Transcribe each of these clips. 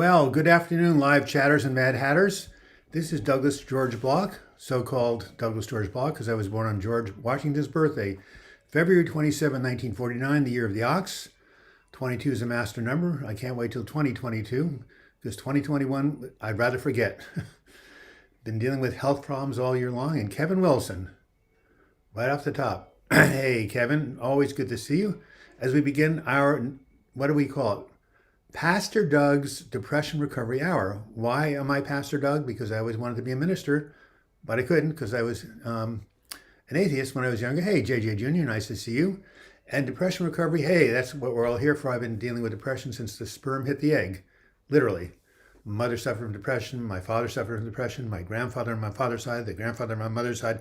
Well, good afternoon, live chatters and mad hatters. This is Douglas George Bloch, so-called Douglas George Bloch, because I was born on George Washington's birthday, February 27, 1949, the year of the ox. 22 is a master number. I can't wait till 2022, because 2021, I'd rather forget. Been dealing with health problems all year long, and Kevin Wilson, right off the top. Hey, Kevin, always good to see you. As we begin our, what do we call it? Pastor Doug's Depression Recovery Hour. Why am I Pastor Doug? Because I always wanted to be a minister, but I couldn't because I was an atheist when I was younger. Hey, JJ Jr., nice to see you. And depression recovery, hey, that's what we're all here for. I've been dealing with depression since the sperm hit the egg, literally. Mother suffered from depression. My father suffered from depression. My grandfather on my father's side, the grandfather on my mother's side, ...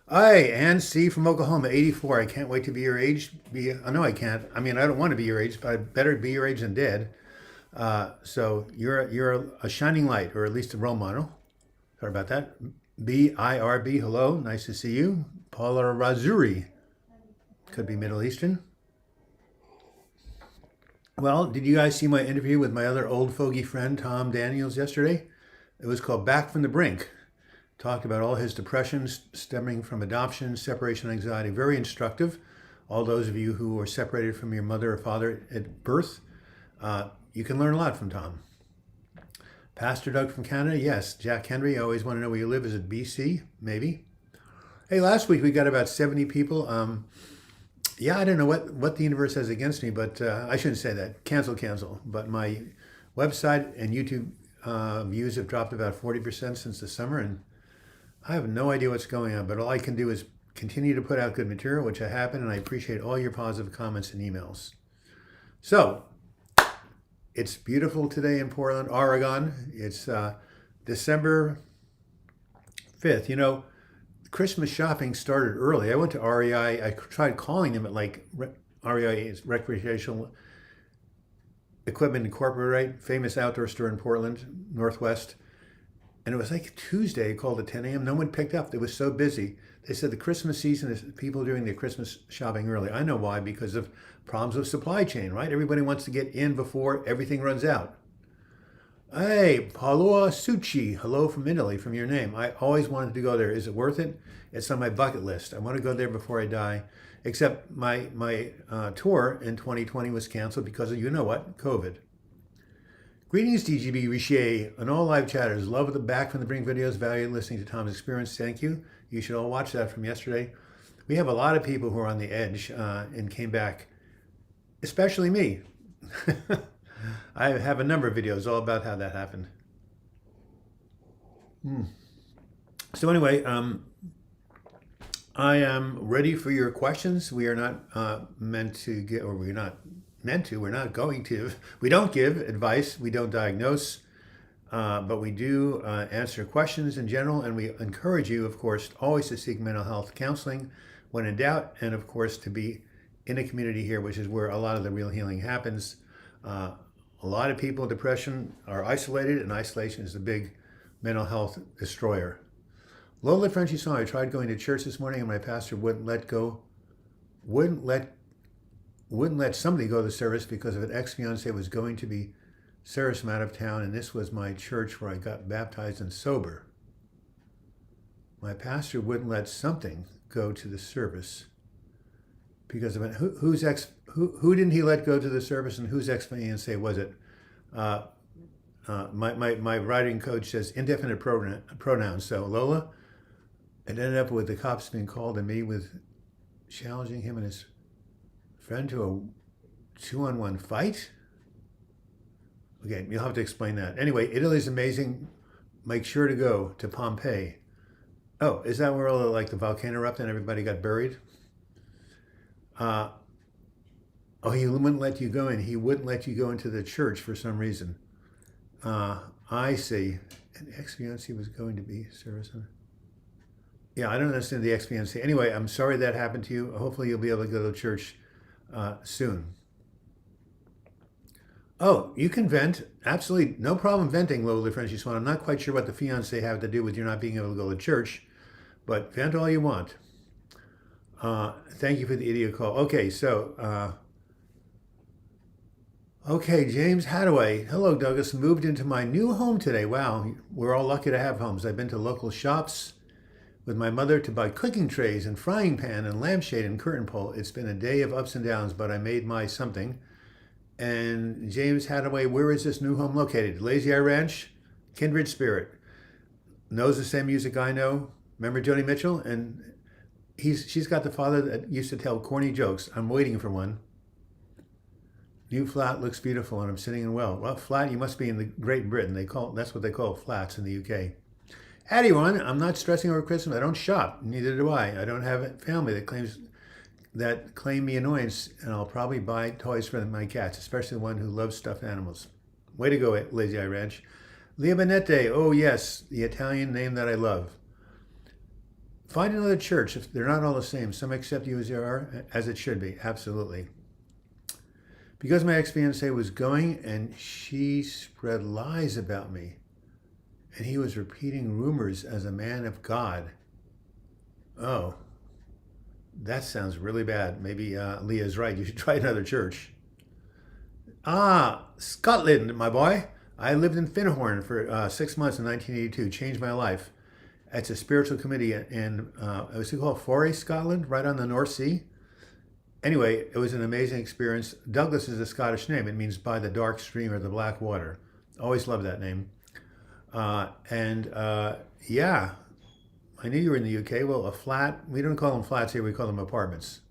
Hey, Ann C. from Oklahoma, 84. I can't wait to be your age. No, I can't. I mean, I don't want to be your age, but I better be your age than dead. So you're a shining light, or at least a role model. Sorry about that. BIRB, hello. Nice to see you. Paula Razuri. Could be Middle Eastern. Well, did you guys see my interview with my other old fogey friend, Tom Daniels, yesterday? It was called Back from the Brink. Talked about all his depressions stemming from adoption, separation anxiety. Very instructive. All those of you who were separated from your mother or father at birth, you can learn a lot from Tom. Pastor Doug from Canada, yes. Jack Henry, I always want to know where you live. Is it BC? Maybe. Hey, last week we got about 70 people. Yeah, I don't know what the universe has against me, but I shouldn't say that. Cancel. But my website and YouTube views have dropped about 40% since the summer, and I have no idea what's going on, but all I can do is continue to put out good material, which I have been, and I appreciate all your positive comments and emails. So, it's beautiful today in Portland, Oregon. It's December 5th. You know, Christmas shopping started early. I went to REI. I tried calling them at like REI is Recreational Equipment Incorporated, right? Famous outdoor store in Portland, Northwest. And it was like Tuesday, I called at 10 a.m. No one picked up. It was so busy. They said the Christmas season is people doing their Christmas shopping early. I know why, because of problems with supply chain, right? Everybody wants to get in before everything runs out. Hey, Paolo Succi, hello from Italy, from your name. I always wanted to go there. Is it worth it? It's on my bucket list. I want to go there before I die. Except my tour in 2020 was canceled because of, you know what, COVID. Greetings, DGB Richer, and all live chatters. Love the Back from the Brink videos. Value listening to Tom's experience. Thank you. You should all watch that from yesterday. We have a lot of people who are on the edge and came back, especially me. I have a number of videos all about how that happened. So anyway, I am ready for your questions. We are not meant to get, or we're not going to. We don't give advice, we don't diagnose, but we do answer questions in general, and we encourage you, of course, always to seek mental health counseling when in doubt, and of course to be in a community here, which is where a lot of the real healing happens. A lot of people with depression are isolated, and isolation is a big mental health destroyer. Lola Frenchy song, I tried going to church this morning and my pastor wouldn't let somebody go to the service because of an ex-fiance was going to be service from out of town, and this was my church where I got baptized and sober. My pastor wouldn't let something go to the service because of it. Who didn't he let go to the service, and whose ex-fiance was it? My writing coach says indefinite pronouns. So Lola, it ended up with the cops being called and me with challenging him and his friend to a 2-on-1 fight? Okay, you'll have to explain that. Anyway, Italy's amazing. Make sure to go to Pompeii. Oh, is that where all the volcano erupted and everybody got buried? Oh, he wouldn't let you go in. He wouldn't let you go into the church for some reason. I see. An ex-fiancé was going to be service. Yeah, I don't understand the ex-fiancé. Anyway, I'm sorry that happened to you. Hopefully you'll be able to go to church soon. Oh, you can vent. Absolutely no problem venting, Lola Frenchy Swan. I'm not quite sure what the fiance have to do with you not being able to go to church, but vent all you want. Thank you for the idiot call. Okay, so Okay, James Attaway. Hello, Douglas. Moved into my new home today. Wow, we're all lucky to have homes. I've been to local shops with my mother to buy cooking trays and frying pan and lampshade and curtain pole. It's been a day of ups and downs, but I made my something. And James Attaway, where is this new home located? Lazy Eye Ranch, kindred spirit. Knows the same music I know. Remember Joni Mitchell? And she's got the father that used to tell corny jokes. I'm waiting for one. New flat looks beautiful, and I'm sitting in well. Well, flat, you must be in the Great Britain. That's what they call flats in the UK. Howdy, everyone. I'm not stressing over Christmas. I don't shop. Neither do I. I don't have a family that claim me annoyance, and I'll probably buy toys for my cats, especially the one who loves stuffed animals. Way to go, Lazy Eye Ranch. Lia Benette. Oh yes, the Italian name that I love. Find another church if they're not all the same. Some accept you as you are, as it should be. Absolutely. Because my ex-fiancée was going and she spread lies about me, and he was repeating rumors as a man of God. Oh, that sounds really bad. Maybe Leah's right. You should try another church. Scotland, my boy. I lived in Finhorn for 6 months in 1982. Changed my life. It's a spiritual committee in, what's it called? Foray, Scotland, right on the North Sea. Anyway, it was an amazing experience. Douglas is a Scottish name. It means by the dark stream or the black water. Always loved that name. Yeah, I knew you were in the UK. Well, a flat, we don't call them flats here, we call them apartments.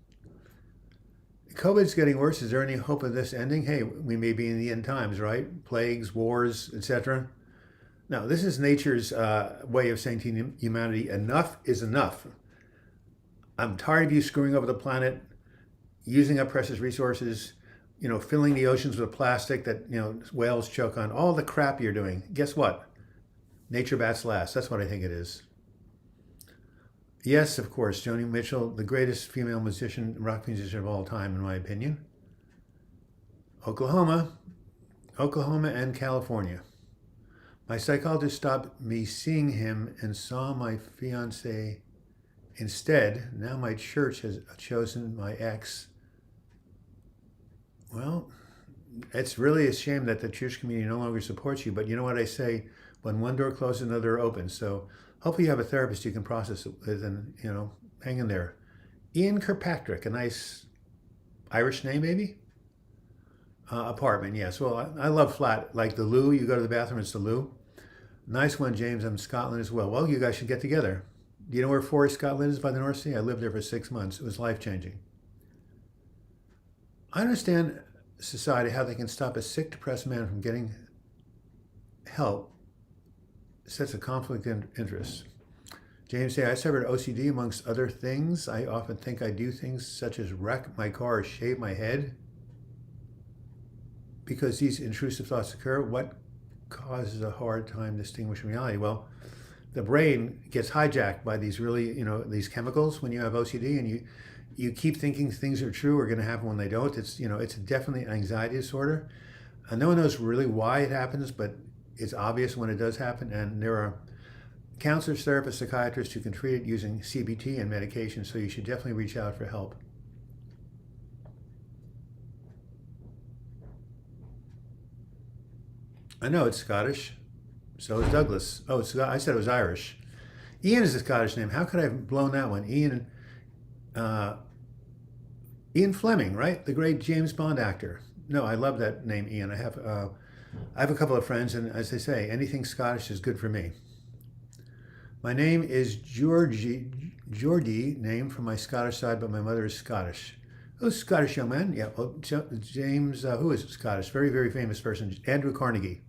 COVID's getting worse. Is there any hope of this ending? Hey, we may be in the end times, right? Plagues, wars, etc. Now, this is nature's way of saying to humanity, enough is enough. I'm tired of you screwing over the planet, using up precious resources, filling the oceans with plastic that, whales choke on, all the crap you're doing. Guess what? Nature bats last. That's what I think it is. Yes, of course, Joni Mitchell, the greatest female musician, rock musician of all time, in my opinion. Oklahoma and California. My psychologist stopped me seeing him and saw my fiance instead. Now my church has chosen my ex. Well, it's really a shame that the church community no longer supports you, but you know what I say, when one door closes, another door opens. So hopefully you have a therapist you can process it with, and, hang in there. Ian Kirkpatrick, a nice Irish name maybe? Apartment, yes. Well, I love flat, like the loo. You go to the bathroom, it's the loo. Nice one, James. I'm in Scotland as well. Well, you guys should get together. Do you know where Foray, Scotland is by the North Sea? I lived there for 6 months. It was life-changing. I understand society, how they can stop a sick, depressed man from getting help. Sets a conflict of interest. James say, I suffered OCD amongst other things. I often think I do things such as wreck my car or shave my head because these intrusive thoughts occur. What causes a hard time distinguishing reality? Well, the brain gets hijacked by these really, these chemicals when you have OCD, and you keep thinking things are true or going to happen when they don't. It's, it's definitely an anxiety disorder. And no one knows really why it happens, but it's obvious when it does happen. And there are counselors, therapists, psychiatrists who can treat it using CBT and medication. So you should definitely reach out for help. I know it's Scottish. So is Douglas. Oh, I said it was Irish. Ian is a Scottish name. How could I have blown that one? Ian Fleming, right? The great James Bond actor. No, I love that name, Ian. I have a couple of friends, and as they say, anything Scottish is good for me. My name is Geordie, named from my Scottish side, but my mother is Scottish. Oh, Scottish young man. Yeah, well, James, who is Scottish? Very, very famous person. Andrew Carnegie.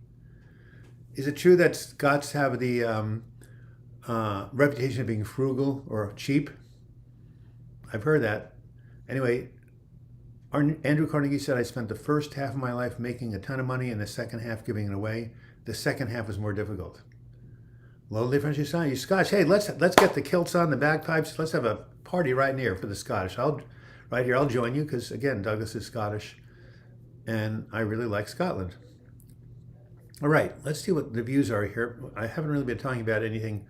Is it true that Scots have the reputation of being frugal or cheap? I've heard that. Anyway, Andrew Carnegie said, I spent the first half of my life making a ton of money and the second half giving it away. The second half was more difficult. Lovely French society. You Scottish. Hey, let's get the kilts on, the bagpipes. Let's have a party right here for the Scottish. I'll join you because, again, Douglas is Scottish and I really like Scotland. All right, let's see what the views are here. I haven't really been talking about anything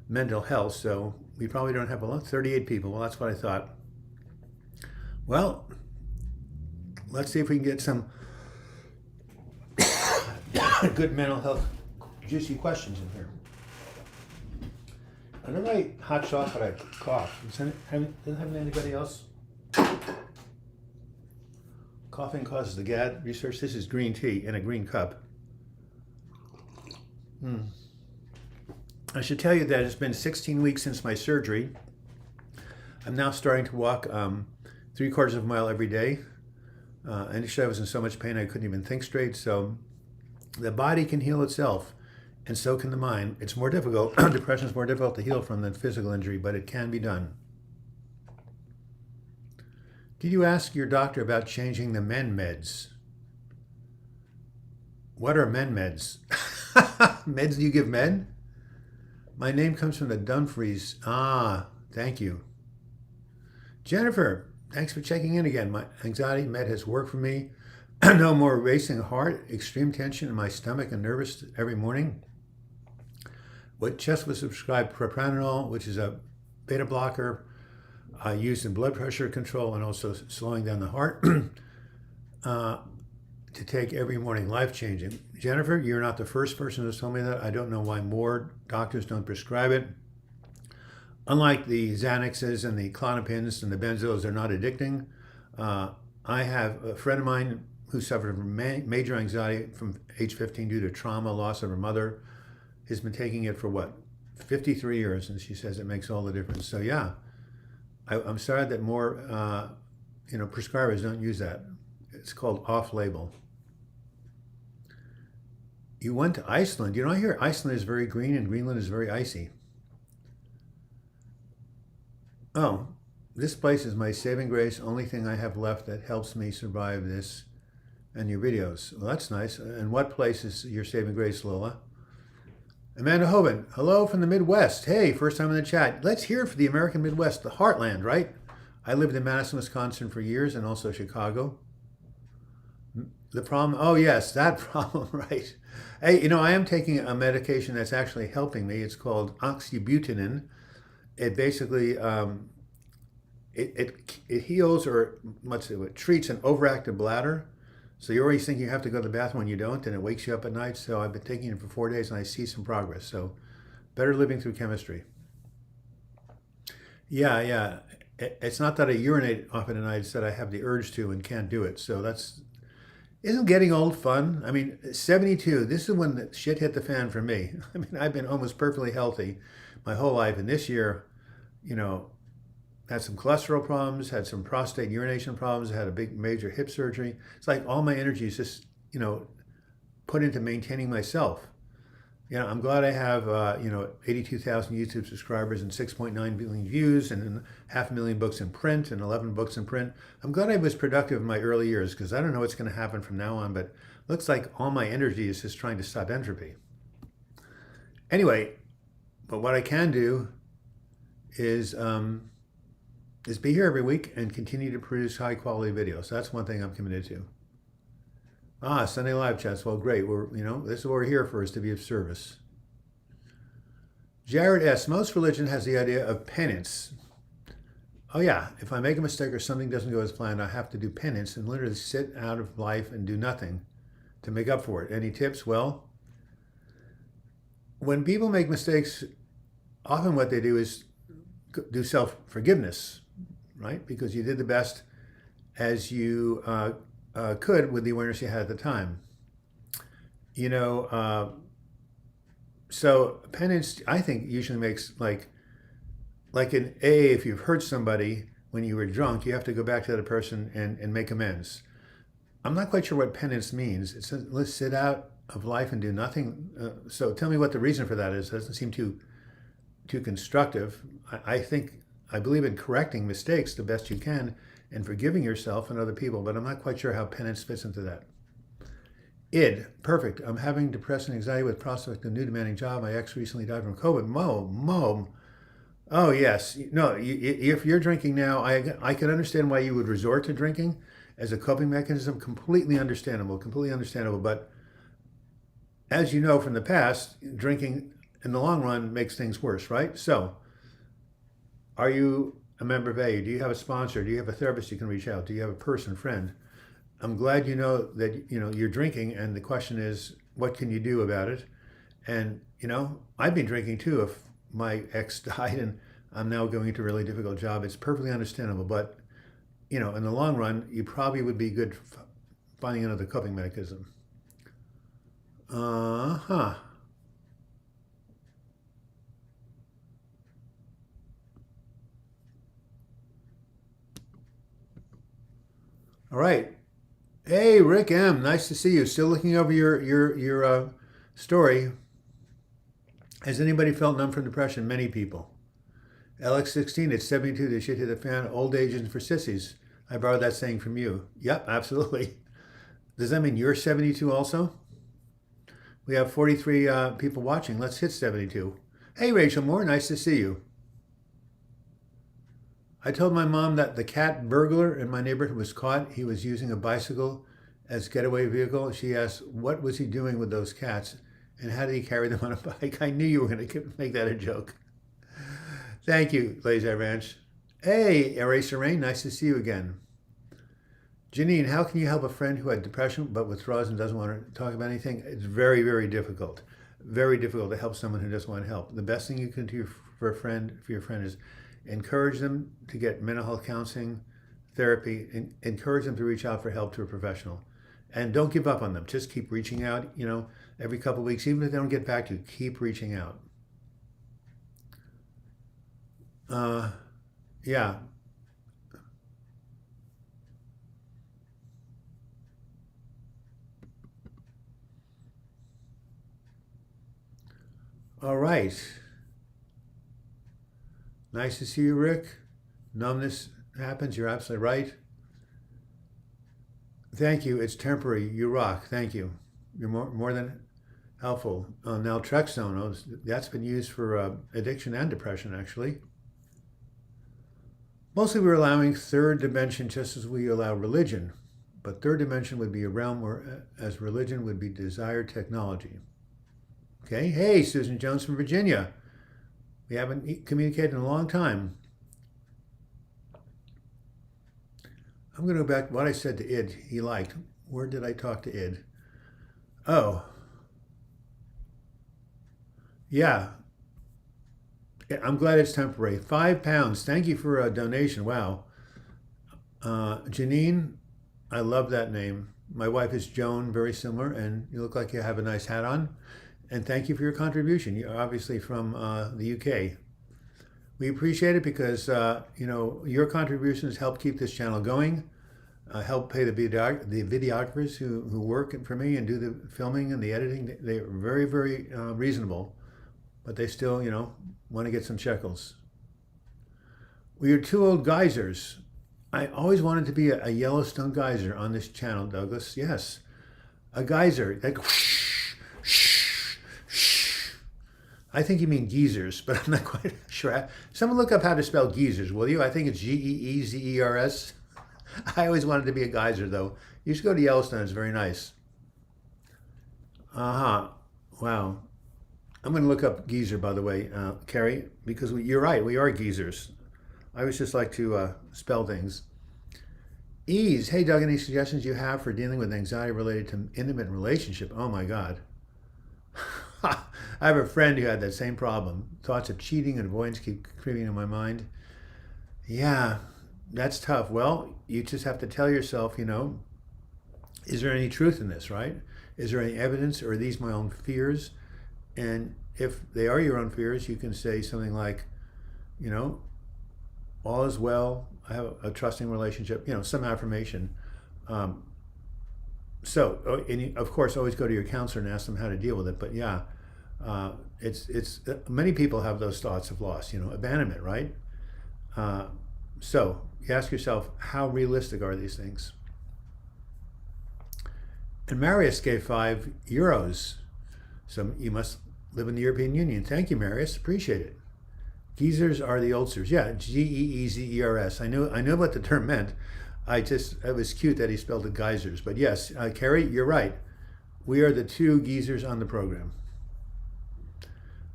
mental health, so we probably don't have a lot. 38 people. Well, that's what I thought. Well, let's see if we can get some good mental health, juicy questions in here. I don't like hot chocolate. I cough. Doesn't have anybody else? Coughing causes the GAD research. This is green tea in a green cup. I should tell you that it's been 16 weeks since my surgery. I'm now starting to walk 3/4 of a mile every day. Initially, I was in so much pain I couldn't even think straight. So the body can heal itself, and so can the mind. It's more difficult. Depression is more difficult to heal from than physical injury, but it can be done. Did you ask your doctor about changing the men meds? What are men meds? Meds you give men? My name comes from the Dumfries. Ah, thank you. Jennifer, thanks for checking in again. My anxiety med has worked for me. No more racing heart, extreme tension in my stomach and nervous every morning. What just was prescribed propranolol, which is a beta blocker used in blood pressure control and also slowing down the heart, to take every morning, life-changing. Jennifer, you're not the first person who's told me that. I don't know why more doctors don't prescribe it. Unlike the Xanaxes and the Klonopins and the benzos, they're not addicting. I have a friend of mine who suffered from major anxiety from age 15 due to trauma, loss of her mother, has been taking it for 53 years, and she says it makes all the difference. So yeah, I'm sorry that more prescribers don't use that. It's called off-label. You went to Iceland. I hear Iceland is very green and Greenland is very icy. Oh, this place is my saving grace, only thing I have left that helps me survive this and your videos. Well, that's nice. And what place is your saving grace, Lola? Amanda Hoban, hello from the Midwest. Hey, first time in the chat. Let's hear for the American Midwest, the heartland, right? I lived in Madison, Wisconsin for years and also Chicago. The problem, oh yes, that problem, right. Hey, I am taking a medication that's actually helping me. It's called oxybutynin. It basically, it heals or it treats an overactive bladder. So you always think you have to go to the bathroom when you don't, and it wakes you up at night. So I've been taking it for 4 days and I see some progress. So better living through chemistry. Yeah. It's not that I urinate often at night, it's that I have the urge to and can't do it. So isn't getting old fun? I mean, 72, this is when the shit hit the fan for me. I mean, I've been almost perfectly healthy my whole life. And this year, had some cholesterol problems, had some prostate urination problems, had a big major hip surgery. It's like all my energy is just, put into maintaining myself. I'm glad I have, 82,000 YouTube subscribers and 6.9 billion views and 500,000 books in print and 11 books in print. I'm glad I was productive in my early years because I don't know what's going to happen from now on, but looks like all my energy is just trying to stop entropy. Anyway, but what I can do is be here every week and continue to produce high quality videos. So that's one thing I'm committed to. Sunday live chats. Well, great. This is what we're here for, is to be of service. Jared S. Most religion has the idea of penance. Oh yeah, if I make a mistake or something doesn't go as planned, I have to do penance and literally sit out of life and do nothing to make up for it. Any tips? Well, when people make mistakes, often what they do is do self-forgiveness, right? Because you did the best as you could with the awareness you had at the time. So penance, I think, usually makes like in AA, if you've hurt somebody when you were drunk, you have to go back to that person and make amends. I'm not quite sure what penance means. It says, let's sit out of life and do nothing. So tell me what the reason for that is. It doesn't seem too constructive. I believe in correcting mistakes the best you can and forgiving yourself and other people, but I'm not quite sure how penance fits into that. Perfect. I'm having depression and anxiety with prospect of a new demanding job. My ex recently died from COVID. Mo. Oh yes. No, if you're drinking now, I can understand why you would resort to drinking as a coping mechanism. Completely understandable. But as you know from the past, drinking in the long run makes things worse, right? So, are you a member of AA? Do you have a sponsor? Do you have a therapist you can reach out? Do you have a friend? I'm glad you know that you're drinking, and the question is, what can you do about it? And, I've been drinking too. If my ex died and I'm now going into a really difficult job, it's perfectly understandable. But, in the long run, you probably would be good finding another coping mechanism. Uh-huh. All right. Hey, Rick M. Nice to see you. Still looking over your story. Has anybody felt numb from depression? Many people. LX16, it's 72. The shit hit the fan. Old age isn't for sissies. I borrowed that saying from you. Yep, absolutely. Does that mean you're 72 also? We have 43 people watching. Let's hit 72. Hey, Rachel Moore. Nice to see you. I told my mom that the cat burglar in my neighborhood was caught. He was using a bicycle as getaway vehicle. She asked, what was he doing with those cats? And how did he carry them on a bike? I knew you were going to make that a joke. Thank you, Laser Ranch. Hey, Eraser Rain. Nice to see you again. Janine, how can you help a friend who had depression but withdraws and doesn't want to talk about anything? It's very, very difficult. Very difficult to help someone who doesn't want help. The best thing you can do for your friend is encourage them to get mental health counseling, therapy, and encourage them to reach out for help to a professional. And don't give up on them. Just keep reaching out, every couple of weeks. Even if they don't get back to you, keep reaching out. Yeah. All right. Nice to see you, Rick. Numbness happens. You're absolutely right. Thank you. It's temporary. You rock. Thank you. You're more than helpful. Naltrexone, that's been used for addiction and depression, actually. Mostly we're allowing third dimension just as we allow religion. But third dimension would be a realm where, as religion would be desired technology. Okay. Hey, Susan Jones from Virginia. We haven't communicated in a long time. I'm going to go back to what I said to Id he liked. Where did I talk to Id? Oh. Yeah. I'm glad it's temporary. £5. Thank you for a donation. Wow. Janine, I love that name. My wife is Joan, very similar, and you look like you have a nice hat on. And thank you for your contribution. You're obviously from the UK. We appreciate it because your contributions help keep this channel going, help pay the videographers who work for me and do the filming and the editing. They're very, very reasonable, but they still, want to get some shekels. We are two old geysers. I always wanted to be a Yellowstone geyser on this channel, Douglas. Yes, a geyser. I think you mean geezers, but I'm not quite sure. Someone look up how to spell geezers, will you? I think it's Geezers. I always wanted to be a geyser, though. You should go to Yellowstone. It's very nice. Uh-huh. Wow. I'm going to look up geezer, by the way, Carrie, because you're right. We are geezers. I always just like to spell things. Ease. Hey, Doug, any suggestions you have for dealing with anxiety related to intimate relationship? Oh, my God. I have a friend who had that same problem. Thoughts of cheating and avoidance keep creeping in my mind. Yeah, that's tough. Well, you just have to tell yourself, is there any truth in this, right? Is there any evidence, or are these my own fears? And if they are your own fears, you can say something like, all is well. I have a trusting relationship, some affirmation. So, and of course, always go to your counselor and ask them how to deal with it. But yeah, it's many people have those thoughts of loss, abandonment, right? So you ask yourself, how realistic are these things? And Marius gave €5. So you must live in the European Union. Thank you, Marius. Appreciate it. Geezers are the ulcers. Yeah, Geezers. I know what the term meant. It was cute that he spelled it geysers. But yes, Carrie, you're right. We are the two geezers on the program.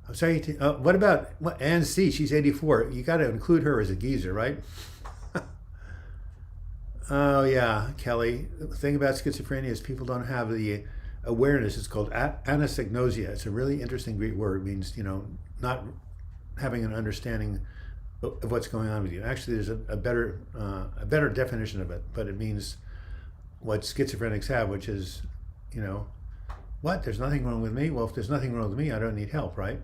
I'm sorry. What about Ann C? She's 84. You got to include her as a geezer, right? Oh yeah, Kelly. The thing about schizophrenia is people don't have the awareness. It's called anosognosia. It's a really interesting Greek word. It means, not having an understanding of what's going on with you. Actually, there's a better definition of it, but it means what schizophrenics have, which is, what? There's nothing wrong with me? Well, if there's nothing wrong with me, I don't need help, right?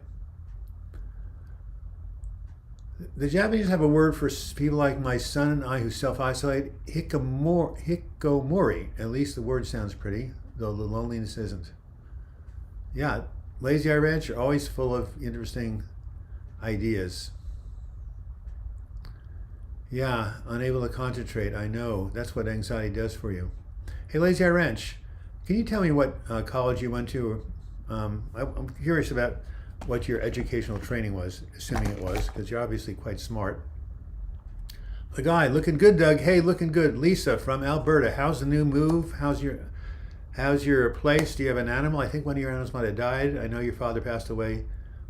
The Japanese have a word for people like my son and I who self-isolate, hikikomori. At least the word sounds pretty, though the loneliness isn't. Yeah, Lazy Eye Ranch are always full of interesting ideas. Yeah, unable to concentrate. I know. That's what anxiety does for you. Hey, Lazy Eye Ranch, can you tell me what college you went to? I'm curious about what your educational training was, assuming it was, because you're obviously quite smart. The guy, looking good, Doug. Hey, looking good. Lisa from Alberta. How's the new move? How's your place? Do you have an animal? I think one of your animals might have died. I know your father passed away.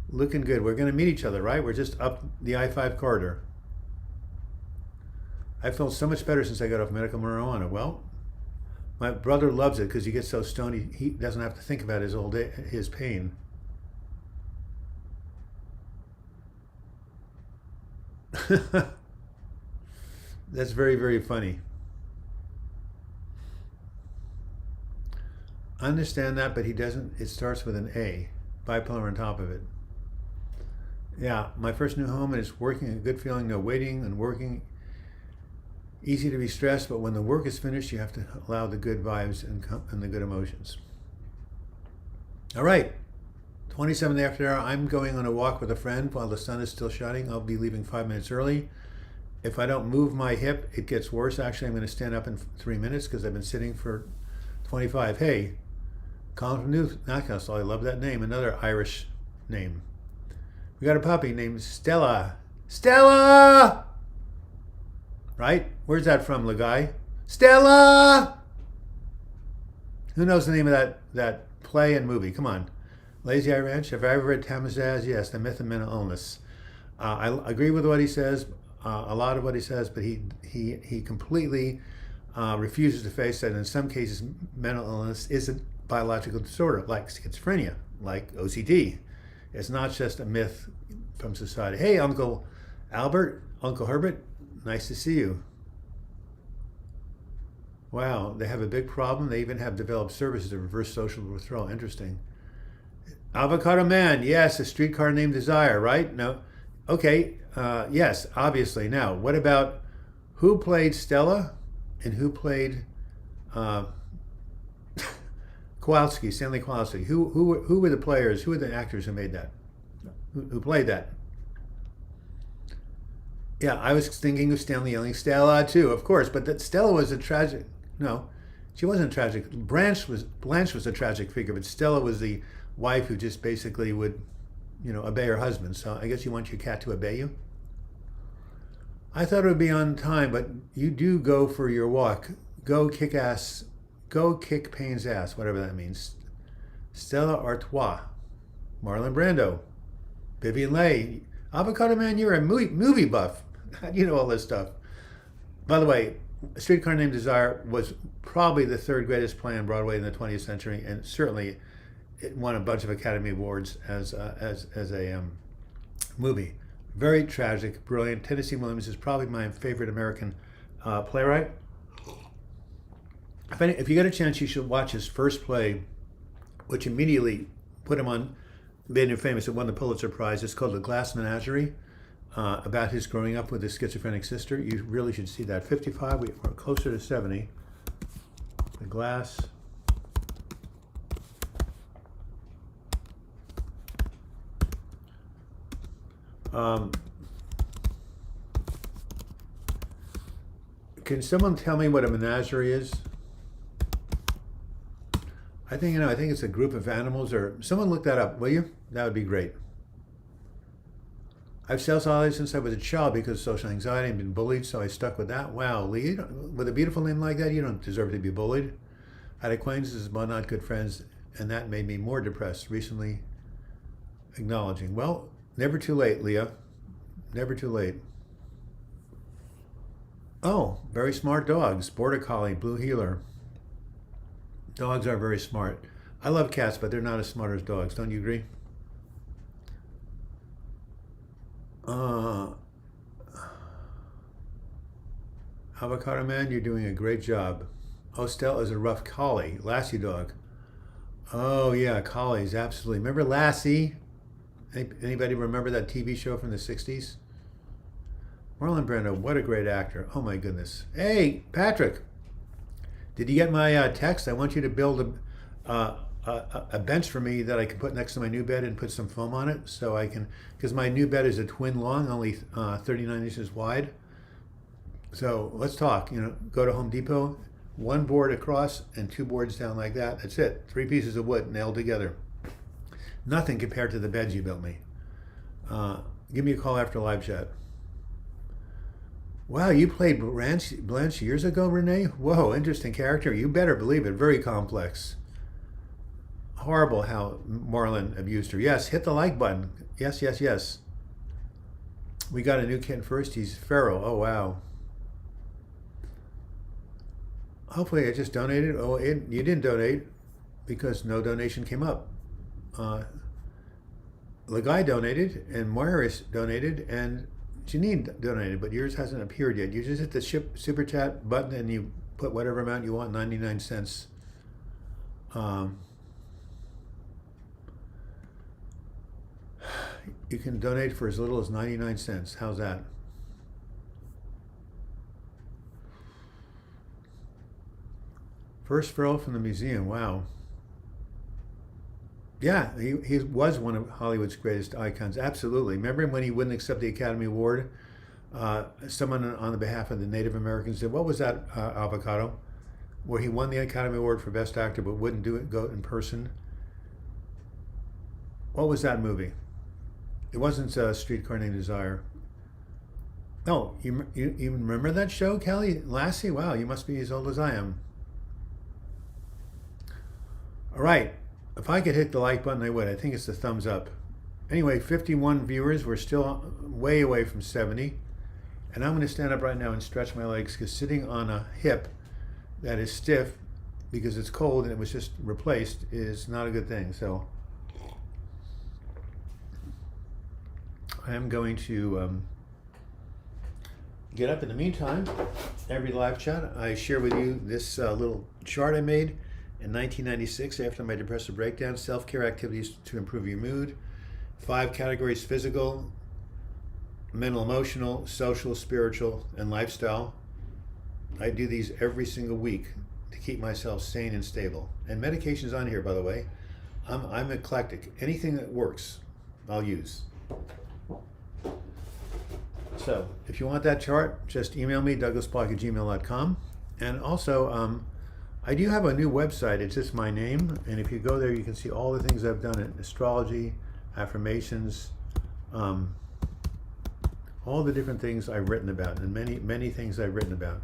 Looking good. We're going to meet each other, right? We're just up the I-5 corridor. I felt so much better since I got off medical marijuana. Well, my brother loves it because he gets so stoned he doesn't have to think about his pain. That's very, very funny. I understand that, but he doesn't. It starts with an A, bipolar on top of it. Yeah, my first new home, and it's working, a good feeling, no waiting and working. Easy to be stressed, but when the work is finished, you have to allow the good vibes and the good emotions. All right, 27th after hour, I'm going on a walk with a friend while the sun is still shining. I'll be leaving 5 minutes early. If I don't move my hip, it gets worse. Actually, I'm going to stand up in 3 minutes because I've been sitting for 25. Hey, Colin from Newcastle, I love that name. Another Irish name. We got a puppy named Stella. Stella! Right? Where's that from, Lagai? Stella! Who knows the name of that play and movie? Come on. Lazy Eye Ranch. Have I ever read Tamazaz? Yes, The Myth of Mental Illness. I agree with what he says, a lot of what he says, but he completely refuses to face that in some cases mental illness is a biological disorder, like schizophrenia, like OCD. It's not just a myth from society. Hey, Uncle Albert, Uncle Herbert, nice to see you. Wow, they have a big problem. They even have developed services to reverse social withdrawal. Interesting. Avocado Man, yes, a streetcar named Desire, right? No. Okay, yes, obviously. Now, what about who played Stella and who played Kowalski, Stanley Kowalski? Who were the players? Who were the actors who made that? Who played that? Yeah, I was thinking of Stanley yelling Stella too, of course, but that Stella was a tragic. No, she wasn't tragic. Blanche was a tragic figure, but Stella was the wife who just basically would, obey her husband. So I guess you want your cat to obey you. I thought it would be on time, but you do go for your walk. Go kick ass. Go kick Payne's ass, whatever that means. Stella Artois, Marlon Brando, Vivien Leigh, Avocado Man. You're a movie buff. How do you know all this stuff? By the way, A Streetcar Named Desire was probably the third greatest play on Broadway in the 20th century, and certainly it won a bunch of Academy Awards as a movie. Very tragic, brilliant. Tennessee Williams is probably my favorite American playwright. If you get a chance, you should watch his first play, which immediately put him on, made him famous. It won the Pulitzer Prize. It's called The Glass Menagerie, about his growing up with his schizophrenic sister. You really should see that. 55, we're closer to 70. The Glass. Can someone tell me what a menagerie is? I think it's a group of animals, or someone look that up, will you? That would be great. I've self-isolated since I was a child because of social anxiety and been bullied, so I stuck with that. Wow, Lee, with a beautiful name like that, you don't deserve to be bullied. I had acquaintances but not good friends, and that made me more depressed. Recently acknowledging. Well, never too late, Leah. Never too late. Oh, very smart dogs. Border Collie, Blue Heeler. Dogs are very smart. I love cats, but they're not as smart as dogs. Don't you agree? Uh, Avocado Man, you're doing a great job. Ostel is a rough collie. Lassie dog. Oh yeah, collies, absolutely. Remember Lassie? Anybody remember that TV show from the 60s? Marlon Brando, what a great actor. Oh my goodness. Hey, Patrick, did you get my text? I want you to build a bench for me that I can put next to my new bed and put some foam on it so I can, because my new bed is a twin long, only 39 inches wide. So let's talk. Go to Home Depot, one board across and two boards down like that. That's it. 3 pieces of wood nailed together. Nothing compared to the beds you built me. Give me a call after live chat. Wow, you played Blanche years ago, Renee? Whoa, interesting character. You better believe it. Very complex. Horrible how Marlon abused her. Yes, hit the like button. Yes, yes, yes. We got a new kitten first. He's feral. Oh, wow. Hopefully I just donated. Oh, you didn't donate because no donation came up. The guy donated, and Moiris donated, and Janine donated, but yours hasn't appeared yet. You just hit the super chat button and you put whatever amount you want, 99 cents. You can donate for as little as 99 cents. How's that? First feral from the museum. Wow. Yeah, he was one of Hollywood's greatest icons. Absolutely. Remember when he wouldn't accept the Academy Award? Someone on the behalf of the Native Americans said, what was that, Avocado? Where he won the Academy Award for Best Actor but wouldn't go in person. What was that movie? It wasn't Streetcar Named Desire. Oh, you remember that show, Kelly? Lassie? Wow, you must be as old as I am. All right. If I could hit the like button, I would. I think it's the thumbs up. Anyway, 51 viewers. We're still way away from 70. And I'm going to stand up right now and stretch my legs because sitting on a hip that is stiff because it's cold and it was just replaced is not a good thing. So I am going to get up. In the meantime, every live chat, I share with you this little chart I made in 1996 after my depressive breakdown. Self-care activities to improve your mood. 5 categories: physical, mental, emotional, social, spiritual, and lifestyle. I do these every single week to keep myself sane and stable. And medication's on here, by the way. I'm eclectic. Anything that works, I'll use. So if you want that chart, just email me, douglasbloch@gmail.com. And also, I do have a new website. It's just my name. And if you go there, you can see all the things I've done in astrology, affirmations, all the different things I've written about, and many, many things I've written about.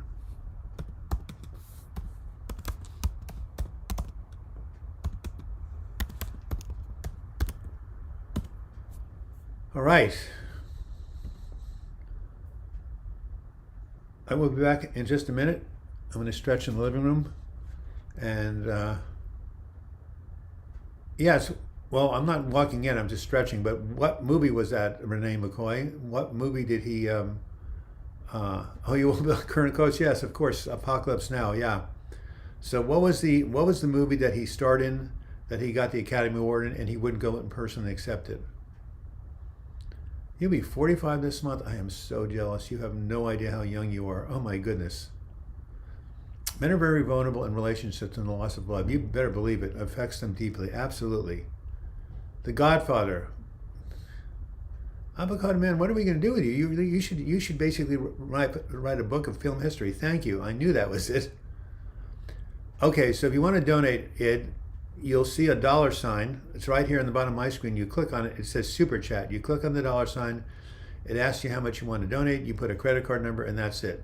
All right. I will be back in just a minute. I'm going to stretch in the living room. And yes, well, I'm not walking in, I'm just stretching. But what movie was that, Renee McCoy? What movie did he, oh, you will be current coach? Yes, of course, Apocalypse Now, yeah. So what was the movie that he starred in, that he got the Academy Award in, and he wouldn't go in person and accept it? You'll be 45 this month. I am so jealous. You have no idea how young you are. Oh my goodness. Men are very vulnerable in relationships, and the loss of love, you better believe it, affects them deeply. Absolutely. The Godfather. Avocado Man, what are we going to do with you? You should basically write a book of film history. Thank you. I knew that was it. Okay, so if you want to donate it, you'll see a $sign. It's right here on the bottom of my screen. You click on it. It says Super Chat. You click on the $sign. It asks you how much you want to donate. You put a credit card number, and that's it.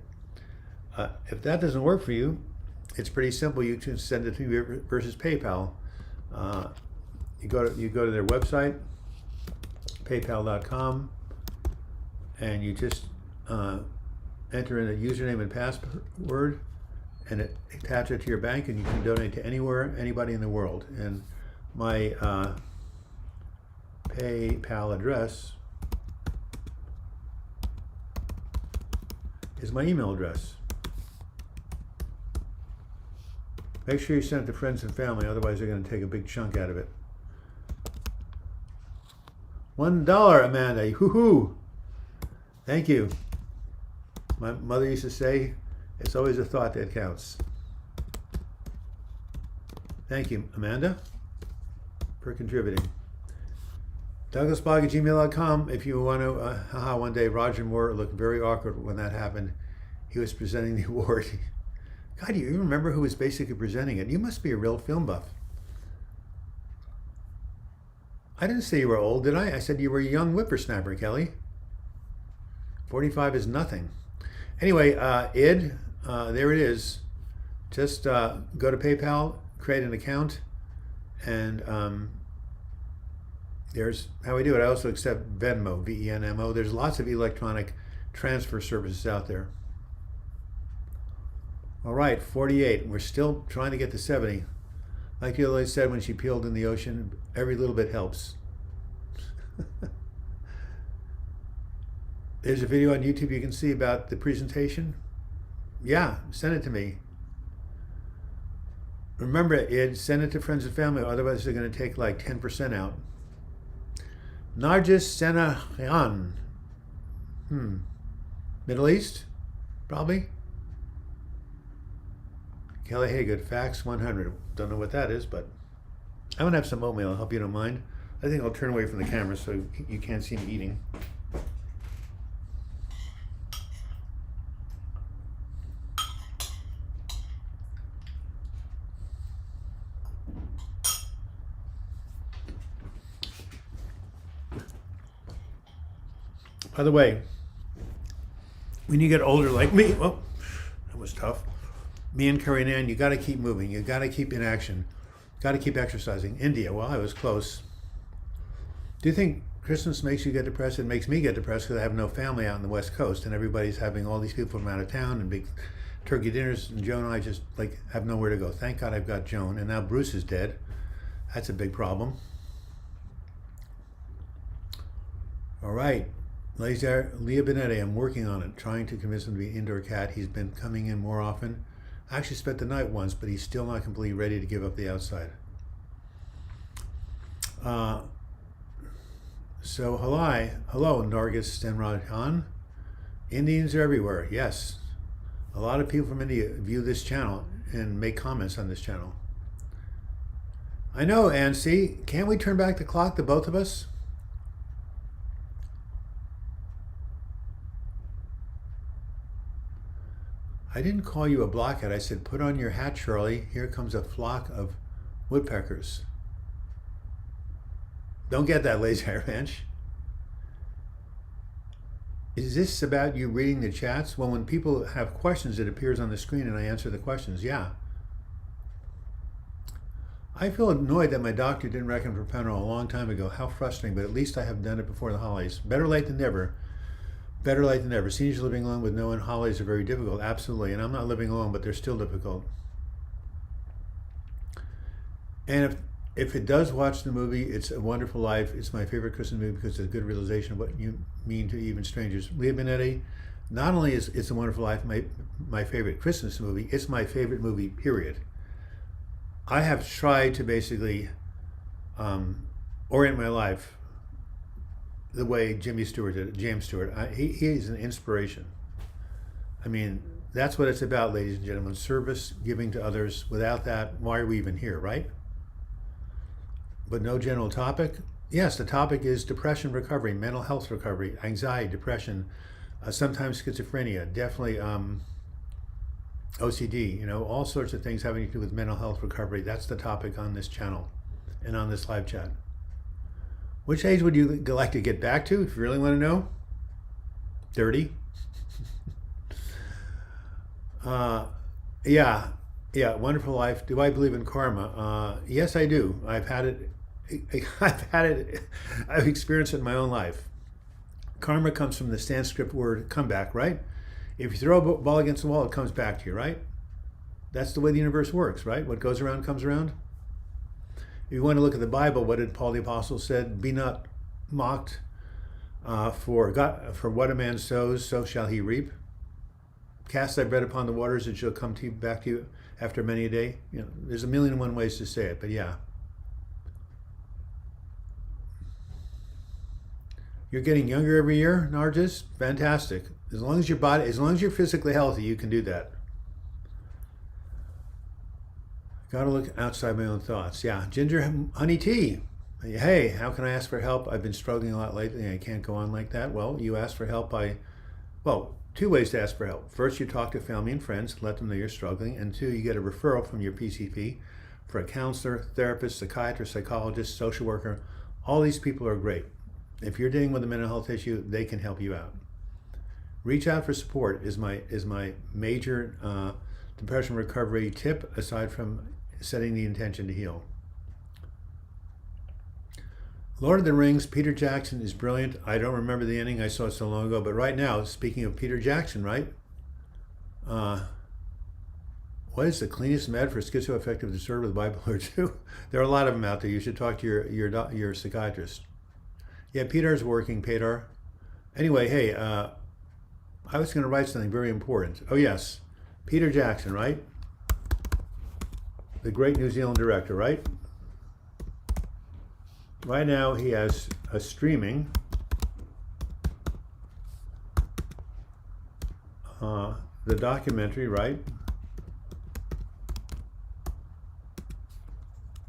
If that doesn't work for you, it's pretty simple. You can send it to me versus PayPal. You go to their website, paypal.com, and you just enter in a username and password, and attach it to your bank, and you can donate to anywhere, anybody in the world. And My PayPal address is my email address. Make sure you send it to friends and family, otherwise they're going to take a big chunk out of it. $1, Amanda. Hoo-hoo! Thank you. My mother used to say, it's always a thought that counts. Thank you, Amanda, for contributing. DouglasBlog@gmail.com. If you want to, one day Roger Moore looked very awkward when that happened. He was presenting the award. God, do you remember who was basically presenting it? You must be a real film buff. I didn't say you were old, did I? I said you were a young whippersnapper, Kelly. 45 is nothing. Anyway, id, there it is. Just go to PayPal, create an account, and there's how we do it. I also accept Venmo, V-E-N-M-O. There's lots of electronic transfer services out there. All right, 48. We're still trying to get to 70. Like you always said when she peeled in the ocean, every little bit helps. There's a video on YouTube you can see about the presentation. Yeah, send it to me. Remember, Id, send it to friends and family, otherwise they're going to take like 10% out. Nargis Senahan. Middle East? Probably. Kelly Haygood, Fax 100. Don't know what that is, but I'm going to have some oatmeal. I hope you don't mind. I think I'll turn away from the camera so you can't see me eating. By the way, when you get older like me, oh, that was tough. Me and Carrie Ann, you got to keep moving. You got to keep in action. Got to keep exercising. India, well, I was close. Do you think Christmas makes you get depressed? It makes me get depressed because I have no family out on the West Coast, and everybody's having all these people from out of town and big turkey dinners, and Joan and I just like have nowhere to go. Thank God I've got Joan, and now Bruce is dead. That's a big problem. All right. Leah Benetti, I'm working on it, trying to convince him to be an indoor cat. He's been coming in more often. I actually spent the night once, but he's still not completely ready to give up the outside. So hello, Nargis Stenrajan. Indians are everywhere, yes. A lot of people from India view this channel and make comments on this channel. I know, and see, can't we turn back the clock, the both of us? I didn't call you a blockhead. I said, put on your hat, Charlie. Here comes a flock of woodpeckers. Don't get that, Lazy Ranch. Is this about you reading the chats? Well, when people have questions, it appears on the screen and I answer the questions. Yeah. I feel annoyed that my doctor didn't recommend propranolol a long time ago. How frustrating, but at least I have done it before the holidays. Better late than never. Better late than never. Seniors living alone with no one, holidays are very difficult. Absolutely. And I'm not living alone, but they're still difficult. And if it does watch the movie, It's a Wonderful Life. It's my favorite Christmas movie because it's a good realization of what you mean to even strangers. Leah Benetti, not only is It's a Wonderful Life my favorite Christmas movie, it's my favorite movie, period. I have tried to basically orient my life the way Jimmy Stewart did, James Stewart. He's an inspiration. I mean, that's what it's about, ladies and gentlemen. Service, giving to others. Without that, why are we even here, right? But no general topic. Yes, the topic is depression recovery, mental health recovery, anxiety, depression, sometimes schizophrenia, definitely OCD, you know, all sorts of things having to do with mental health recovery. That's the topic on this channel and on this live chat. Which age would you like to get back to, if you really want to know? 30? Yeah, Wonderful Life. Do I believe in karma? Yes, I do. I've had it. I've experienced it in my own life. Karma comes from the Sanskrit word comeback, right? If you throw a ball against the wall, it comes back to you, right? That's the way the universe works, right? What goes around comes around. If you want to look at the Bible, what did Paul the Apostle said? Be not mocked, for what a man sows, so shall he reap. Cast thy bread upon the waters, it shall come to you, back to you after many a day. There's a million and one ways to say it, but yeah. You're getting younger every year, Nargis. Fantastic. As long as you're physically healthy, you can do that. Gotta look outside my own thoughts. Yeah, ginger honey tea. Hey, how can I ask for help? I've been struggling a lot lately and I can't go on like that. Well, you ask for help two ways to ask for help. First, you talk to family and friends, let them know you're struggling. And two, you get a referral from your PCP for a counselor, therapist, psychiatrist, psychologist, social worker. All these people are great. If you're dealing with a mental health issue, they can help you out. Reach out for support is my major depression recovery tip, aside from setting the intention to heal. Lord of the Rings, Peter Jackson is brilliant. I don't remember the ending, I saw it so long ago, but right now, speaking of Peter Jackson, right? What is the cleanest med for schizoaffective disorder with bipolar 2? There are a lot of them out there. You should talk to your psychiatrist. Yeah, Peter's working, Peter. Anyway, hey, I was going to write something very important. Oh yes, Peter Jackson, right? The great New Zealand director, right? Right now he has a streaming the documentary, right?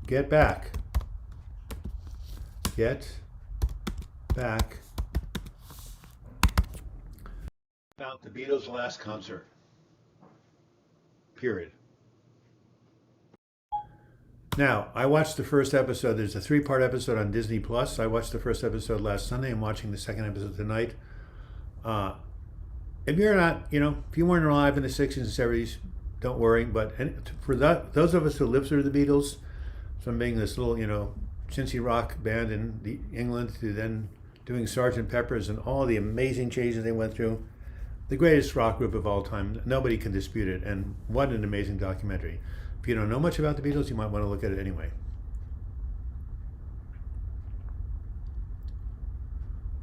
Get Back. Get Back. About the Beatles' last concert. Period. Now, I watched the first episode. There's a 3-part episode on Disney Plus. I watched the first episode last Sunday. I'm watching the second episode tonight. If you're not, if you weren't alive in the 60s and 70s, don't worry. But for those of us who lived through the Beatles, from being this little, chintzy rock band in England to then doing Sgt. Pepper's and all the amazing changes they went through, the greatest rock group of all time, nobody can dispute it. And what an amazing documentary. If you don't know much about the Beatles, you might want to look at it anyway.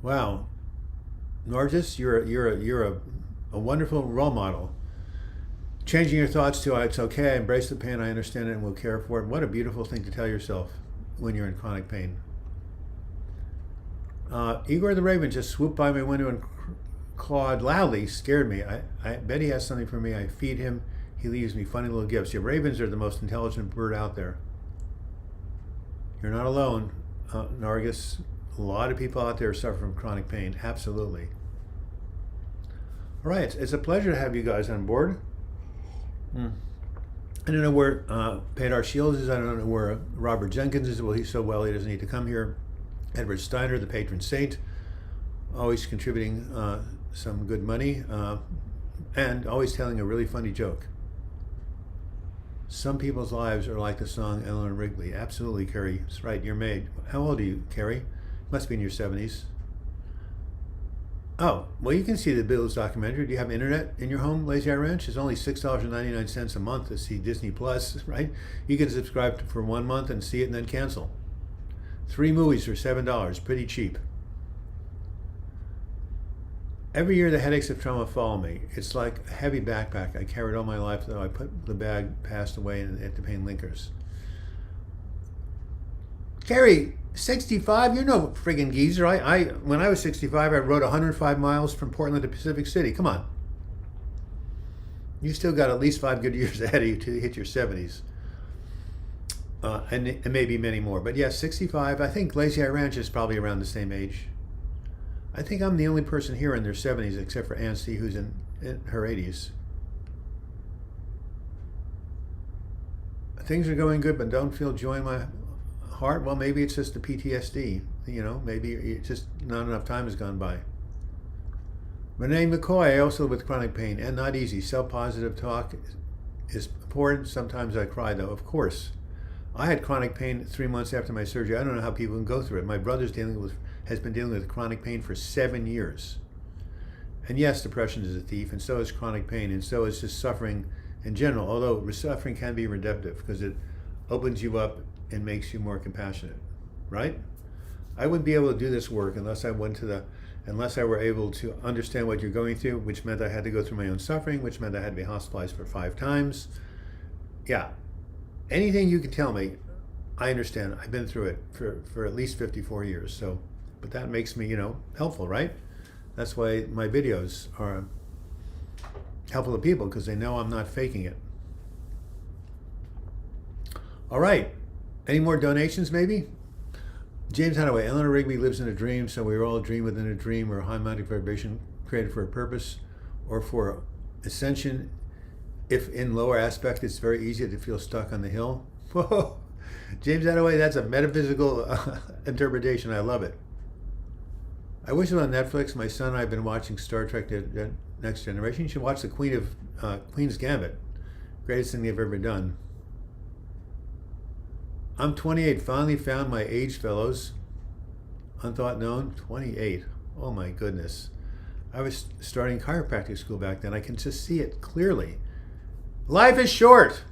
Wow, Nargis, you're a wonderful role model. Changing your thoughts to it's okay, I embrace the pain, I understand it, and will care for it. What a beautiful thing to tell yourself when you're in chronic pain. Igor the Raven just swooped by my window and clawed loudly, scared me. I bet he has something for me. I feed him. He leaves me funny little gifts. Yeah, ravens are the most intelligent bird out there. You're not alone, Nargis. A lot of people out there suffer from chronic pain. Absolutely. All right, it's a pleasure to have you guys on board. I don't know where Pedar Shields is. I don't know where Robert Jenkins is. Well, he's so well, he doesn't need to come here. Edward Steiner, the patron saint, always contributing some good money and always telling a really funny joke. Some people's lives are like the song Eleanor Rigby. Absolutely, Carrie. That's right, you're made. How old are you, Carrie? Must be in your 70s. Oh, well, you can see the Beatles documentary. Do you have internet in your home, Lazy Eye Ranch? It's only $6.99 a month to see Disney Plus, right? You can subscribe for 1 month and see it and then cancel. 3 movies for $7, pretty cheap. Every year the headaches of trauma follow me. It's like a heavy backpack I carried all my life, though I put the bag passed away and the pain lingers. Carrie, 65? You're no friggin' geezer. When I was 65, I rode 105 miles from Portland to Pacific City. Come on. You still got at least 5 good years ahead of you to hit your 70s. And maybe many more. But yeah, 65. I think Lazy Eye Ranch is probably around the same age. I think I'm the only person here in their 70s except for Ann C., who's in her 80s. Things are going good, but don't feel joy in my heart. Well, maybe it's just the PTSD. Maybe it's just not enough time has gone by. Renee McCoy, also with chronic pain, and not easy. Self-positive talk is important. Sometimes I cry, though, of course. I had chronic pain 3 months after my surgery. I don't know how people can go through it. My brother's has been dealing with chronic pain for 7 years. And yes, depression is a thief, and so is chronic pain, and so is just suffering in general, although suffering can be redemptive because it opens you up and makes you more compassionate, right? I wouldn't be able to do this work unless I were able to understand what you're going through, which meant I had to go through my own suffering, which meant I had to be hospitalized for 5 times. Yeah, anything you can tell me, I understand. I've been through it for at least 54 years. So, but that makes me, helpful, right? That's why my videos are helpful to people, because they know I'm not faking it. All right. Any more donations, maybe? James Attaway, Eleanor Rigby lives in a dream, so we are all a dream within a dream, or a high magnetic vibration created for a purpose or for ascension. If in lower aspect, it's very easy to feel stuck on the hill. Whoa. James Attaway, that's a metaphysical interpretation. I love it. I wish it was on Netflix. My son and I have been watching Star Trek The Next Generation. You should watch the Queen's Gambit. Greatest thing they've ever done. I'm 28. Finally found my age fellows. Unthought known. 28. Oh my goodness. I was starting chiropractic school back then. I can just see it clearly. Life is short.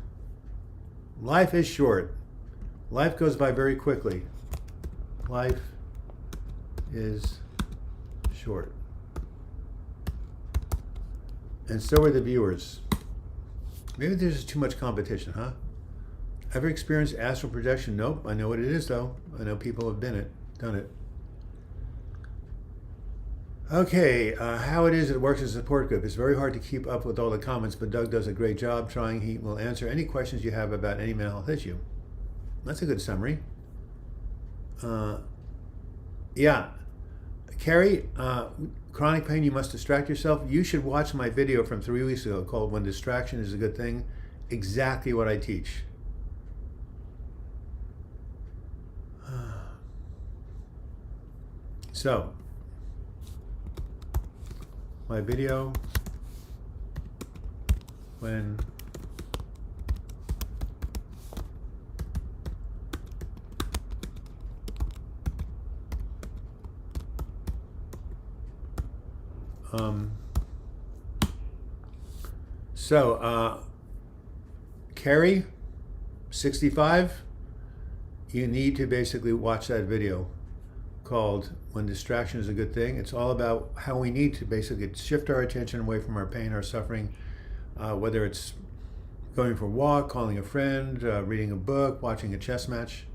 Life is short. Life goes by very quickly. Life is short. And so are the viewers. Maybe there's just too much competition, huh? Ever experienced astral projection? Nope. I know what it is, though. I know people have done it. Okay, how it works as a support group. It's very hard to keep up with all the comments, but Doug does a great job trying. He will answer any questions you have about any mental health issue. That's a good summary. Yeah. Carrie, chronic pain, you must distract yourself. You should watch my video from 3 weeks ago called When Distraction is a Good Thing. Exactly what I teach. So, my video, when Carrie, 65, you need to basically watch that video called When Distraction is a Good Thing. It's all about how we need to basically shift our attention away from our pain, our suffering, whether it's going for a walk, calling a friend, reading a book, watching a chess match.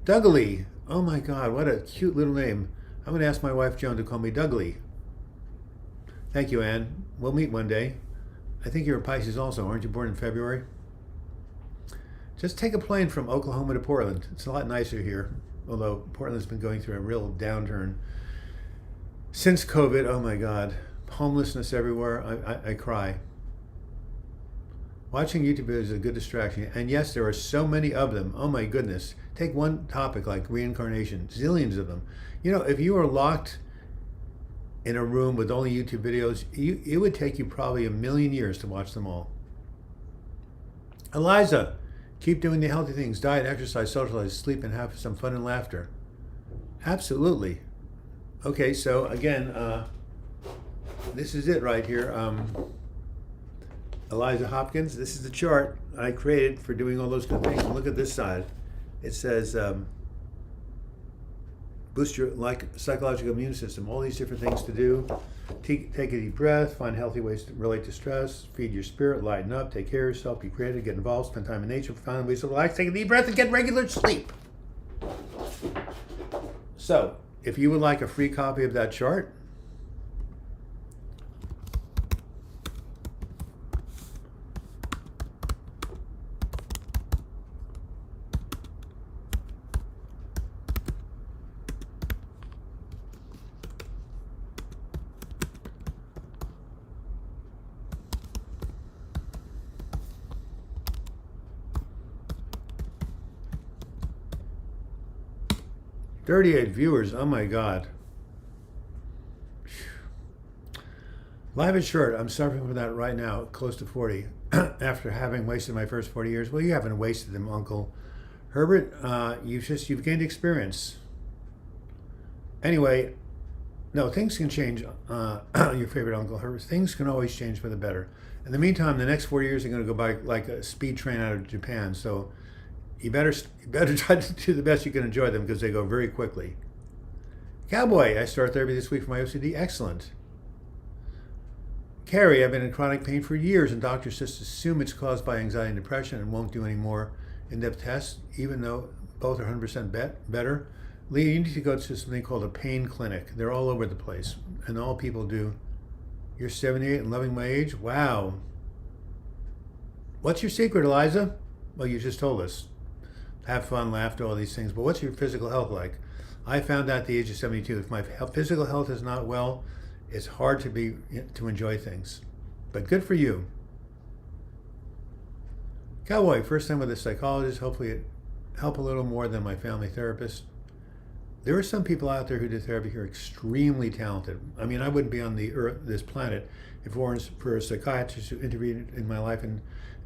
Dougally, oh my God, what a cute little name. I'm going to ask my wife Joan to call me Dougally. Thank you, Anne. We'll meet one day. I think you're a Pisces also. Aren't you born in February? Just take a plane from Oklahoma to Portland. It's a lot nicer here. Although Portland's been going through a real downturn since COVID. Oh my God. Homelessness everywhere. I cry. Watching YouTube videos is a good distraction. And yes, there are so many of them. Oh my goodness. Take one topic like reincarnation. Zillions of them. If you were locked in a room with only YouTube videos, it would take you probably 1,000,000 years to watch them all. Eliza, keep doing the healthy things. Diet, exercise, socialize, sleep, and have some fun and laughter. Absolutely. Okay, so again, this is it right here. Eliza Hopkins, this is the chart I created for doing all those good things. Look at this side. It says, boost your psychological immune system. All these different things to do. Take a deep breath. Find healthy ways to relate to stress. Feed your spirit. Lighten up. Take care of yourself. Be creative. Get involved. Spend time in nature. Find ways to relax. Take a deep breath and get regular sleep. So, if you would like a free copy of that chart, .38 viewers, oh my God. Life is short. I'm suffering from that right now, close to 40, after having wasted my first 40 years. Well, you haven't wasted them, Uncle Herbert. You've gained experience. Anyway, No, things can change. Your favorite Uncle Herbert. Things can always change for the better. In the meantime, the next 4 years are going to go by like a speed train out of Japan. So you better try to do the best you can enjoy them because they go very quickly. Cowboy, I start therapy this week for my OCD. Excellent. Carrie, I've been in chronic pain for years, and doctors just assume it's caused by anxiety and depression and won't do any more in-depth tests, even though both are 100% better. Lee, you need to go to something called a pain clinic. They're all over the place, and all people do. You're 78 and loving my age? Wow. What's your secret, Eliza? Well, you just told us. Have fun, laugh, all these things, but what's your physical health like? I found out at the age of 72, if my physical health is not well, it's hard to enjoy things. But good for you. Cowboy, first time with a psychologist. Hopefully it help a little more than my family therapist. There are some people out there who do therapy who are extremely talented. I mean, I wouldn't be on the earth, this planet, if it weren't for a psychiatrist who intervened in my life in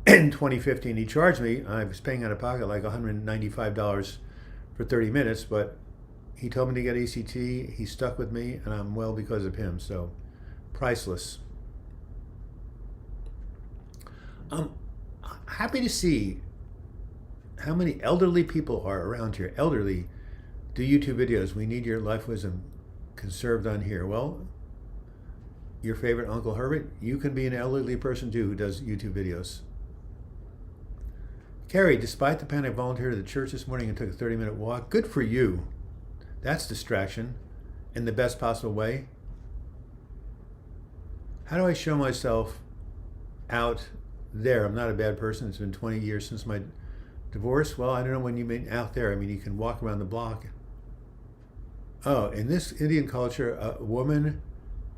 2015. He charged me, I was paying out of pocket like $195 for 30 minutes, but he told me to get ECT. He stuck with me, and I'm well because of him. So, priceless. I'm happy to see how many elderly people are around here. Elderly do YouTube videos. We need your life wisdom conserved on here. Well, your favorite Uncle Herbert, you can be an elderly person too who does YouTube videos. Carrie, despite the pain, I volunteered at the church this morning and took a 30-minute walk. Good for you. That's distraction in the best possible way. How do I show myself out there? I'm not a bad person. It's been 20 years since my divorce. Well, I don't know when you mean out there. I mean, you can walk around the block. Oh, in this Indian culture, a woman,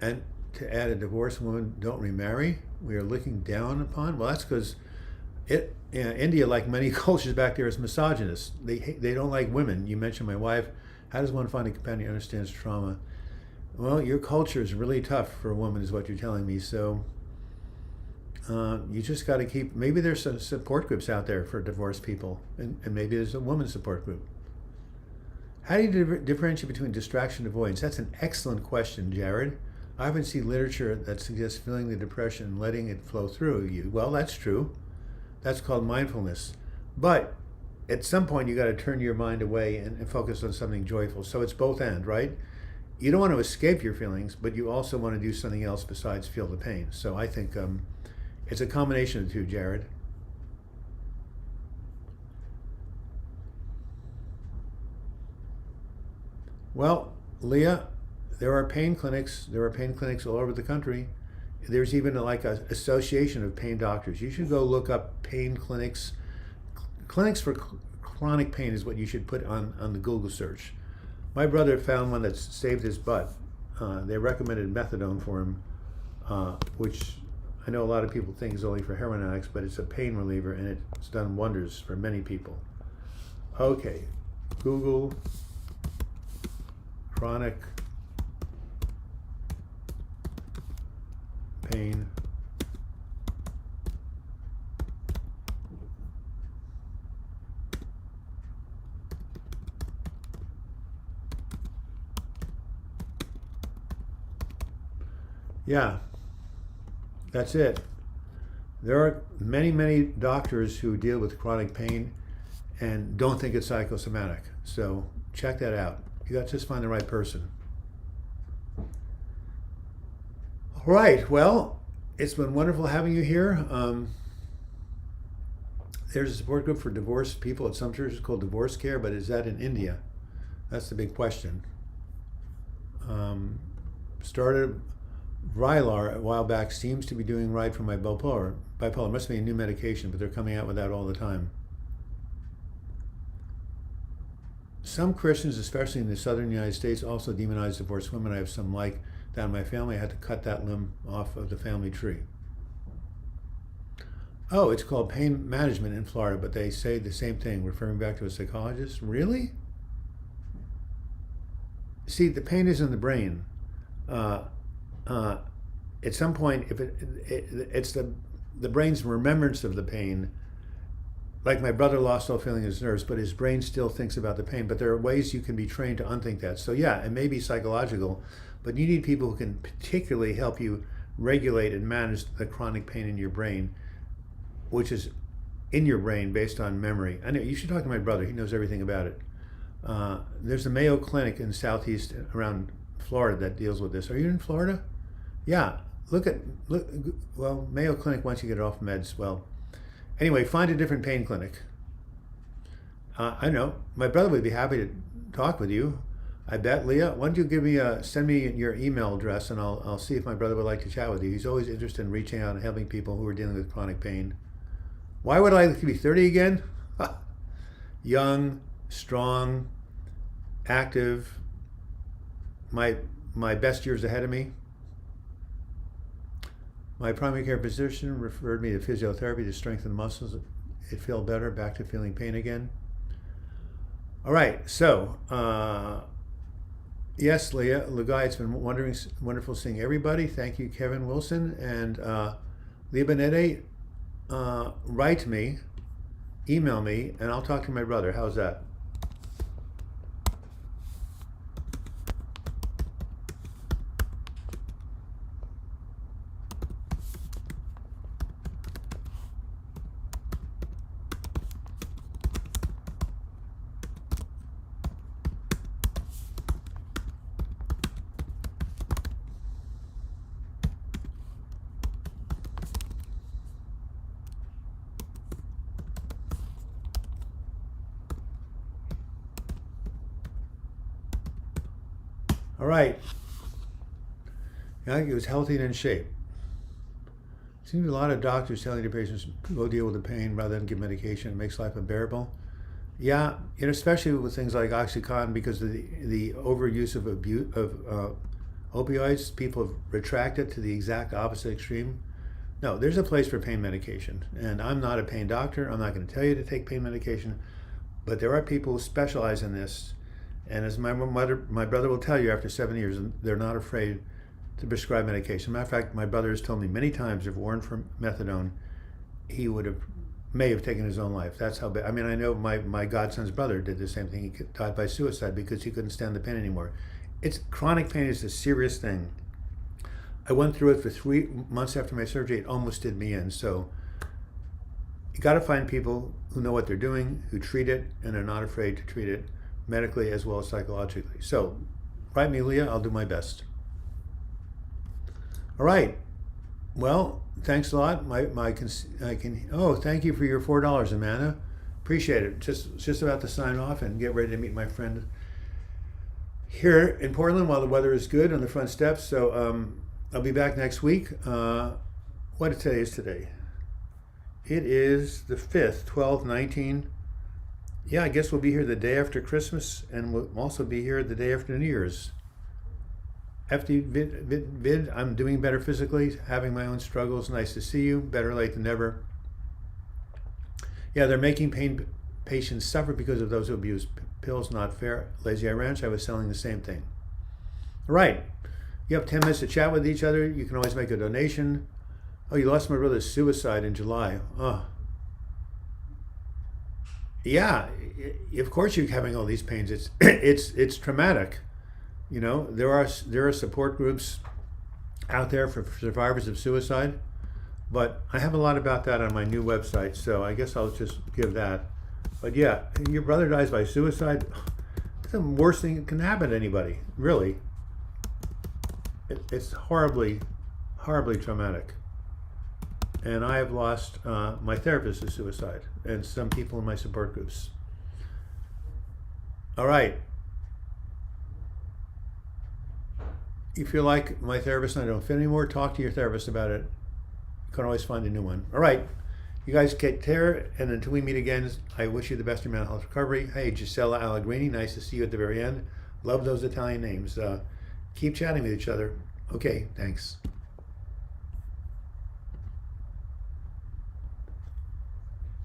and to add a divorced woman, don't remarry. We are looking down upon. Well, that's because India, like many cultures back there, is misogynist. They don't like women. You mentioned my wife. How does one find a companion who understands trauma? Well, your culture is really tough for a woman, is what you're telling me. So you just got to keep. Maybe there's some support groups out there for divorced people, and maybe there's a women's support group. How do you differentiate between distraction and avoidance? That's an excellent question, Jared. I haven't seen literature that suggests feeling the depression and letting it flow through you. Well, that's true. That's called mindfulness. But at some point, you got to turn your mind away and focus on something joyful. So it's both and, right? You don't want to escape your feelings, but you also want to do something else besides feel the pain. So I think it's a combination of the two, Jared. Well, Leah, there are pain clinics. There are pain clinics all over the country. There's even like an association of pain doctors. You should go look up pain clinics. Clinics for chronic pain is what you should put on the Google search. My brother found one that saved his butt. They recommended methadone for him, which I know a lot of people think is only for heroin addicts, but it's a pain reliever, and it's done wonders for many people. Okay, Google chronic pain. Yeah, that's it. There are many, many doctors who deal with chronic pain and don't think it's psychosomatic. So check that out. You got to just find the right person. All right, well, it's been wonderful having you here. There's a support group for divorced people at some churches called Divorce Care, but is that in India? That's the big question. Started Vraylar a while back, seems to be doing right for my bipolar. Bipolar must be a new medication, but they're coming out with that all the time. Some Christians, especially in the southern United States, also demonize divorced women. I have some like that in my family. I had to cut that limb off of the family tree. Oh, it's called pain management in Florida, but they say the same thing, referring back to a psychologist. Really? See, the pain is in the brain. At some point, if it's the brain's remembrance of the pain, like my brother lost all feeling in his nerves, but his brain still thinks about the pain. But there are ways you can be trained to unthink that. So yeah, it may be psychological, but you need people who can particularly help you regulate and manage the chronic pain in your brain, which is in your brain based on memory. I know you should talk to my brother. He knows everything about it. There's a Mayo Clinic in Southeast around Florida that deals with this. Are you in Florida? Yeah. Well, Mayo Clinic once you get off meds. Well, anyway, find a different pain clinic. I know my brother would be happy to talk with you. I bet, Leah. Why don't you send me your email address, and I'll see if my brother would like to chat with you. He's always interested in reaching out and helping people who are dealing with chronic pain. Why would I like to be 30 again? Young, strong, active. My best years ahead of me. My primary care physician referred me to physiotherapy to strengthen the muscles. It felt better, back to feeling pain again. All right, so yes, Leah Lugai, it's been wonderful seeing everybody. Thank you, Kevin Wilson and Leah Benetti. Write me, email me, and I'll talk to my brother. How's that? All right. Yeah, he was healthy and in shape. Seems a lot of doctors telling their patients go deal with the pain rather than give medication. It makes life unbearable. Yeah, and especially with things like OxyContin, because of the overuse of opioids, people have retracted to the exact opposite extreme. No, there's a place for pain medication, and I'm not a pain doctor. I'm not going to tell you to take pain medication, but there are people who specialize in this. And as my brother will tell you, after 7 years, they're not afraid to prescribe medication. Matter of fact, my brother has told me many times if it weren't for methadone, he may have taken his own life. That's how bad. I mean, I know my godson's brother did the same thing. He died by suicide because he couldn't stand the pain anymore. Chronic pain is a serious thing. I went through it for 3 months after my surgery. It almost did me in. So you got to find people who know what they're doing, who treat it, and are not afraid to treat it medically as well as psychologically. So write me, Leah. I'll do my best. All right. Well, thanks a lot. Oh, thank you for your $4, Amanda. Appreciate it. Just about to sign off and get ready to meet my friend here in Portland while the weather is good on the front steps. So I'll be back next week. What today is today? It is the 5th, 12/19. Yeah, I guess we'll be here the day after Christmas, and we'll also be here the day after New Year's. FD I'm doing better physically, having my own struggles. Nice to see you. Better late than never. Yeah, they're making pain patients suffer because of those who abuse pills. Not fair. Lazy Eye Ranch, I was selling the same thing. All right. You have 10 minutes to chat with each other. You can always make a donation. Oh, you lost my brother's suicide in July. Oh. Yeah, of course you're having all these pains. It's traumatic. You know, there are support groups out there for survivors of suicide, but I have a lot about that on my new website, so I guess I'll just give that. But yeah, your brother dies by suicide. It's the worst thing that can happen to anybody, really. It's horribly, horribly traumatic. And I have lost my therapist to suicide and some people in my support groups. All right. You feel like my therapist and I don't fit anymore, talk to your therapist about it. You can always find a new one. All right. You guys take care, and until we meet again, I wish you the best in your mental health recovery. Hey, Gisela Allegrini, nice to see you at the very end. Love those Italian names. Keep chatting with each other. Okay, thanks.